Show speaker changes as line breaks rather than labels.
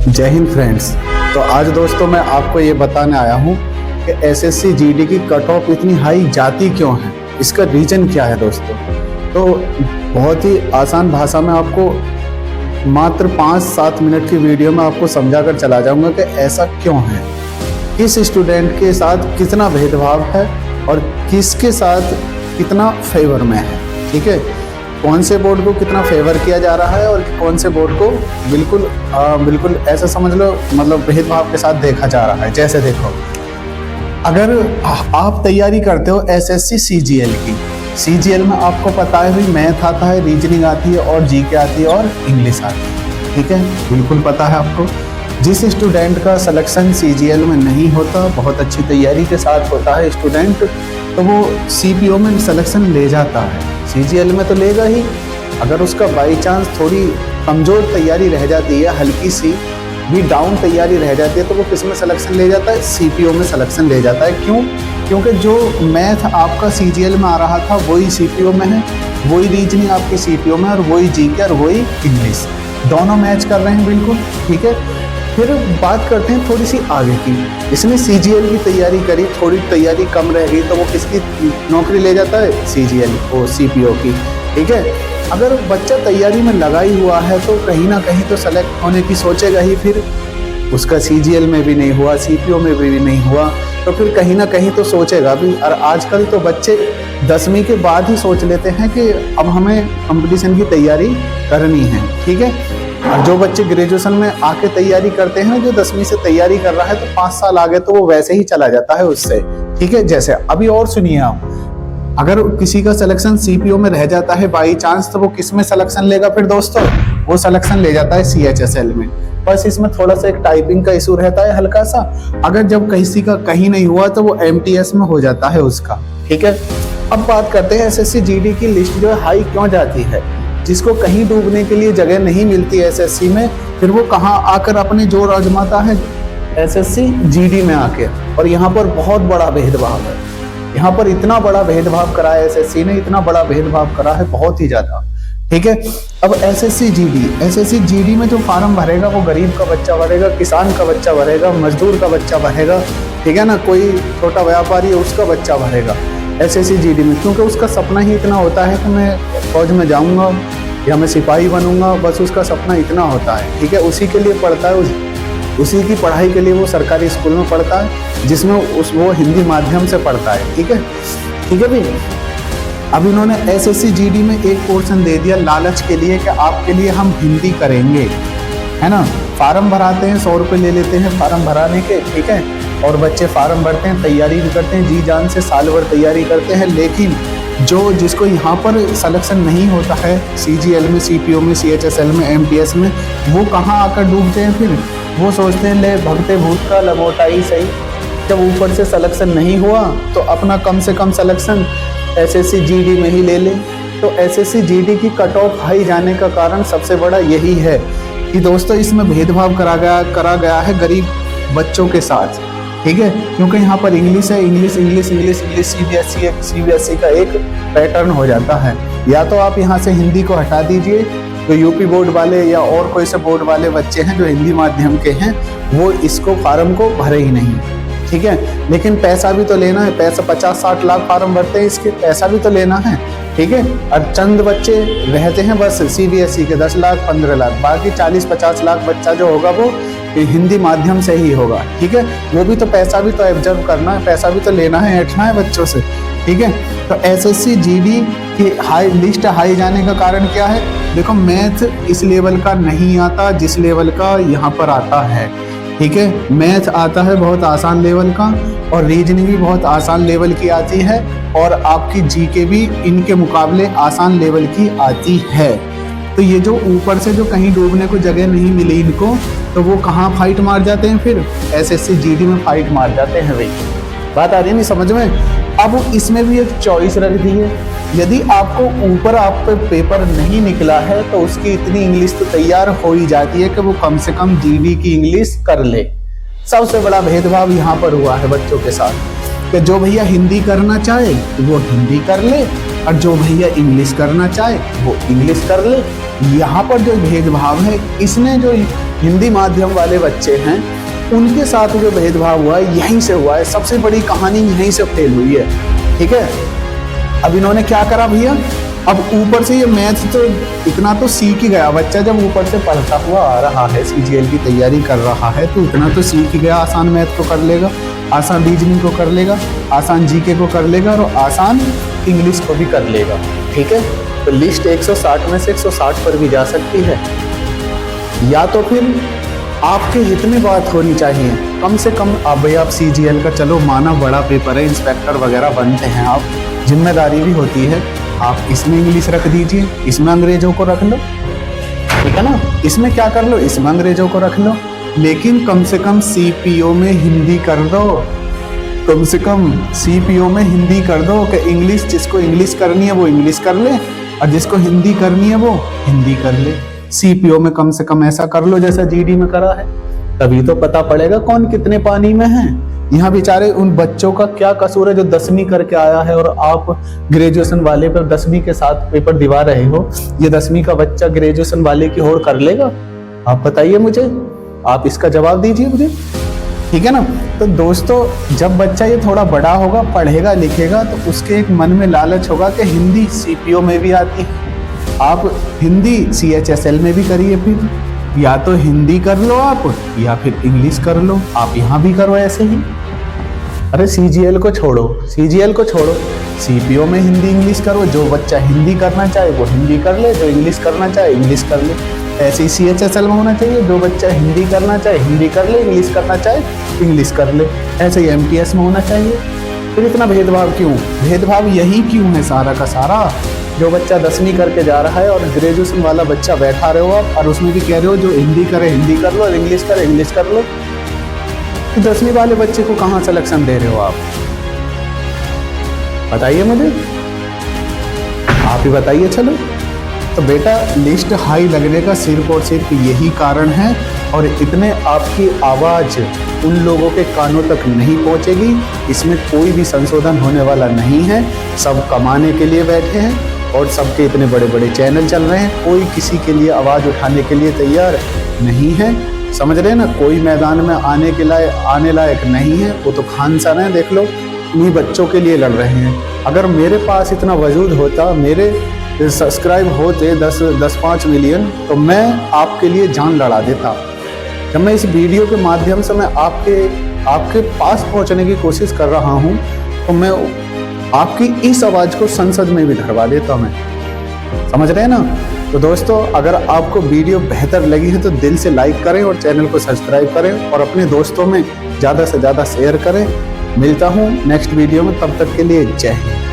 जय हिंद फ्रेंड्स। तो आज दोस्तों मैं आपको ये बताने आया हूँ कि एसएससी जीडी की कट ऑफ इतनी हाई जाती क्यों है, इसका रीजन क्या है दोस्तों। तो बहुत ही आसान भाषा में आपको मात्र 5-7 मिनट की वीडियो में आपको समझा कर चला जाऊंगा कि ऐसा क्यों है, किस स्टूडेंट के साथ कितना भेदभाव है और किसके साथ कितना फेवर में है। ठीक है, कौन से बोर्ड को कितना फेवर किया जा रहा है और कौन से बोर्ड को बिल्कुल ऐसा समझ लो, मतलब भेदभाव के साथ देखा जा रहा है। जैसे देखो, अगर आप तैयारी करते हो एसएससी सीजीएल की, सीजीएल में आपको पता है भाई मैथ आता है, रीजनिंग आती है और जीके आती है और इंग्लिश आती है। ठीक है, बिल्कुल पता है आपको। जिस स्टूडेंट का सिलेक्शन सीजीएल में नहीं होता, बहुत अच्छी तैयारी के साथ होता है स्टूडेंट, तो वो सीपीओ में सिलेक्शन ले जाता है, सीजीएल में तो लेगा ही। अगर उसका बाई चांस थोड़ी कमज़ोर तैयारी रह जाती है, हल्की सी भी डाउन तैयारी रह जाती है, तो वो किस में सिलेक्शन ले जाता है, सीपीओ में सिलेक्शन ले जाता है। क्यों? क्योंकि जो मैथ आपका सीजीएल में आ रहा था वही सीपीओ में है, वही रीजनिंग आपकी सीपीओ में, और वही जीके और वही इंग्लिश, दोनों मैच कर रहे हैं बिल्कुल। ठीक है, फिर बात करते हैं थोड़ी सी आगे की। इसने सीजीएल की तैयारी करी, थोड़ी तैयारी कम रह गई, तो वो किसकी नौकरी ले जाता है, सीजीएल वो सीपीओ की। ठीक है, अगर बच्चा तैयारी में लगा ही हुआ है तो कहीं ना कहीं तो सेलेक्ट होने की सोचेगा ही, फिर उसका सीजीएल में भी नहीं हुआ, सीपीओ में भी नहीं हुआ, तो फिर कहीं ना कहीं तो सोचेगा भी। और आजकल तो बच्चे 10वीं के बाद ही सोच लेते हैं कि अब हमें कंपटीशन की तैयारी करनी है। ठीक है, और जो बच्चे ग्रेजुएशन में आके तैयारी करते हैं, जो 10वीं से तैयारी कर रहा है, तो 5 साल आगे तो वो वैसे ही चला जाता है उससे। ठीक है, जैसे अभी और सुनिए आप, अगर किसी का सिलेक्शन सीपीओ में रह जाता है बाई चांस, तो वो किस में सिलेक्शन लेगा फिर दोस्तों, वो सिलेक्शन ले जाता है सीएचएसएल में। बस इसमें थोड़ा सा एक टाइपिंग का इशू रहता है हल्का सा। अगर जब किसी का कहीं नहीं हुआ तो वो एमटीएस में हो जाता है उसका। ठीक है, अब बात करते हैं एसएससी जीडी की लिस्ट जो हाई क्यों जाती है। जिसको कहीं डूबने के लिए जगह नहीं मिलती एसएससी में, फिर वो कहाँ आकर अपने जोर आजमाता है, एसएससी जीडी में आके। और यहाँ पर बहुत बड़ा भेदभाव है, यहाँ पर इतना बड़ा भेदभाव करा है एसएससी ने, इतना बड़ा भेदभाव करा है, बहुत ही ज्यादा। ठीक है, अब एसएससी जीडी में जो फार्म भरेगा वो गरीब का बच्चा भरेगा, किसान का बच्चा भरेगा, मजदूर का बच्चा भरेगा। ठीक है ना, कोई छोटा व्यापारी है उसका बच्चा भरेगा एसएससी जीडी में, क्योंकि उसका सपना ही इतना होता है कि मैं फौज में जाऊंगा या मैं सिपाही बनूंगा, बस उसका सपना इतना होता है। ठीक है, उसी के लिए पढ़ता है, उसी की पढ़ाई के लिए वो सरकारी स्कूल में पढ़ता है, जिसमें वो हिंदी माध्यम से पढ़ता है। ठीक है, ठीक है भाई। अब इन्होंने एसएससी जीडी में एक पोर्शन दे दिया लालच के लिए कि आपके लिए हम हिंदी करेंगे, है ना। फार्म भराते हैं, 100 रुपये ले लेते हैं फार्म भराने के। ठीक है, और बच्चे फार्म भरते हैं, तैयारी भी करते हैं, जी जान से साल भर तैयारी करते हैं, लेकिन जिसको यहाँ पर सिलेक्शन नहीं होता है सीजीएल में, सीपीओ में, सीएचएसएल में, एमटीएस में, वो कहाँ आकर डूबते हैं फिर। वो सोचते हैं ले भगते भूत का लमोटा ही सही, जब ऊपर से सिलेक्शन नहीं हुआ तो अपना कम से कम सिलेक्शन एसएससी जीडी में ही ले ले। तो एसएससी जीडी की कट ऑफ हाई जाने का कारण सबसे बड़ा यही है कि दोस्तों इसमें भेदभाव करा गया है गरीब बच्चों के साथ। ठीक है, क्योंकि यहाँ पर इंग्लिश है, इंग्लिश सीबीएसई का एक पैटर्न हो जाता है। या तो आप यहाँ से हिंदी को हटा दीजिए, तो यूपी बोर्ड वाले या और कोई से बोर्ड वाले बच्चे हैं जो हिंदी माध्यम के हैं, वो इसको फार्म को भरे ही नहीं। ठीक है, लेकिन पैसा भी तो लेना है, पैसा 50-60 लाख फार्म भरते हैं इसके, पैसा भी तो लेना है। ठीक है, और चंद बच्चे रहते हैं बस सीबीएसई के 10 लाख 15 लाख, बाकी 40-50 लाख बच्चा जो होगा वो हिंदी माध्यम से ही होगा। ठीक है, वो भी तो पैसा भी तो एब्जॉर्ब करना है, पैसा भी तो लेना है, ऐठना है बच्चों से। ठीक है, तो एसएससी जीडी की हाई लिस्ट हाई जाने का कारण क्या है। देखो, मैथ इस लेवल का नहीं आता जिस लेवल का यहाँ पर आता है। ठीक है, मैथ आता है बहुत आसान लेवल का, और रीजनिंग भी बहुत आसान लेवल की आती है, और आपकी जीके भी इनके मुकाबले आसान लेवल की आती है। तो ये जो ऊपर से जो कहीं डूबने को जगह नहीं मिली इनको, तो वो कहाँ फाइट मार जाते हैं फिर, एसएससी जीडी में फाइट मार जाते हैं भाई। बात आ रही है नहीं समझ में। अब इसमें भी एक चॉइस रख दी है, यदि आपको ऊपर आप पे पेपर नहीं निकला है तो उसकी इतनी इंग्लिश तो तैयार हो ही जाती है कि वो कम से कम जीडी की इंग्लिश कर ले। सबसे बड़ा भेदभाव यहाँ पर हुआ है बच्चों के साथ कि जो भैया हिंदी करना चाहे वो हिंदी कर ले, और जो भैया इंग्लिश करना चाहे वो इंग्लिश कर ले। यहाँ पर जो भेदभाव है, इसने जो हिंदी माध्यम वाले बच्चे हैं उनके साथ जो भेदभाव हुआ है यहीं से हुआ है। सबसे बड़ी कहानी यहीं से फेल हुई है। ठीक है, अब इन्होंने क्या करा भैया, अब ऊपर से ये मैथ तो इतना तो सीख ही गया बच्चा, जब ऊपर से पढ़ता हुआ आ रहा है, सीजीएल की तैयारी कर रहा है, तो इतना तो सीख ही गया, आसान मैथ को कर लेगा, आसान रीजनिंग को कर लेगा, आसान जीके को कर लेगा और आसान इंग्लिश को भी कर लेगा। ठीक है, तो लिस्ट 160 में से 160 पर भी जा सकती है। या तो फिर आपके हित में बात होनी चाहिए, कम से कम अब भाई आप सीजीएल का, चलो माना बड़ा पेपर है, इंस्पेक्टर वगैरह बनते हैं आप, जिम्मेदारी भी होती है, आप इसमें इंग्लिश रख दीजिए, इसमें अंग्रेजों को रख लो, ठीक है ना, इसमें क्या कर लो, इसमें अंग्रेजों को रख लो, लेकिन कम से कम सीपीओ में हिंदी कर दो, कम से कम सीपीओ में हिंदी कर दो कि इंग्लिश, जिसको इंग्लिश करनी है वो इंग्लिश कर ले और जिसको हिंदी करनी है वो हिंदी कर ले। सीपीओ में कम से कम ऐसा कर लो जैसा जीडी में करा है, तभी तो पता पड़ेगा कौन कितने पानी में है। यहाँ बेचारे उन बच्चों का क्या कसूर है जो 10वीं करके आया है और आप ग्रेजुएशन वाले पर 10वीं के साथ पेपर दिवा रहे हो। ये 10वीं का बच्चा ग्रेजुएशन वाले की होड़ कर लेगा? आप बताइए मुझे, आप इसका जवाब दीजिए मुझे, ठीक है ना। तो दोस्तों, जब बच्चा ये थोड़ा बड़ा होगा, पढ़ेगा लिखेगा, तो उसके एक मन में लालच होगा कि हिंदी सीपीओ में भी आती है, आप हिंदी सीएचएसएल में भी करिए, फिर या तो हिंदी कर लो आप या फिर इंग्लिश कर लो, आप यहाँ भी करो ऐसे ही। अरे सीजीएल को छोड़ो, सीजीएल को छोड़ो, सीपीओ में हिंदी इंग्लिश करो, जो बच्चा हिंदी करना चाहे वो हिंदी कर ले, जो इंग्लिश करना चाहे इंग्लिश कर ले। ऐसे ही सीएचएसएल में होना चाहिए, जो बच्चा हिंदी करना चाहे हिंदी कर ले, इंग्लिश करना चाहे इंग्लिश कर ले। ऐसे ही एमटीएस में होना चाहिए। फिर इतना भेदभाव क्यों? भेदभाव यही क्यों है सारा का सारा? जो बच्चा 10वीं करके जा रहा है और ग्रेजुएशन वाला बच्चा बैठा रहे हो आप, और उसमें भी कह रहे हो जो हिंदी करे हिंदी कर लो और इंग्लिश करे इंग्लिश कर लो। तो 10वीं वाले बच्चे को कहाँ सिलेक्शन दे रहे हो आप? बताइए मुझे, आप ही बताइए। चलो, तो बेटा लिस्ट हाई लगने का सिर्फ और सिर्फ यही कारण है, और इतने आपकी आवाज़ उन लोगों के कानों तक नहीं पहुंचेगी। इसमें कोई भी संशोधन होने वाला नहीं है। सब कमाने के लिए बैठे हैं और सबके इतने बड़े बड़े चैनल चल रहे हैं, कोई किसी के लिए आवाज़ उठाने के लिए तैयार नहीं है। समझ रहे हैं ना, कोई मैदान में आने लायक नहीं है। वो तो खान सर हैं, देख लो, इन्हीं बच्चों के लिए लड़ रहे हैं। अगर मेरे पास इतना वजूद होता, मेरे सब्सक्राइब होते 10-5 मिलियन, तो मैं आपके लिए जान लड़ा देता। जब मैं इस वीडियो के माध्यम से मैं आपके पास पहुंचने की कोशिश कर रहा हूं, तो मैं आपकी इस आवाज़ को संसद में भी धरवा देता मैं। समझ रहे हैं ना। तो दोस्तों, अगर आपको वीडियो बेहतर लगी है तो दिल से लाइक करें और चैनल को सब्सक्राइब करें और अपने दोस्तों में ज़्यादा से ज़्यादा शेयर करें। मिलता हूँ नेक्स्ट वीडियो में, तब तक के लिए जय हिंद।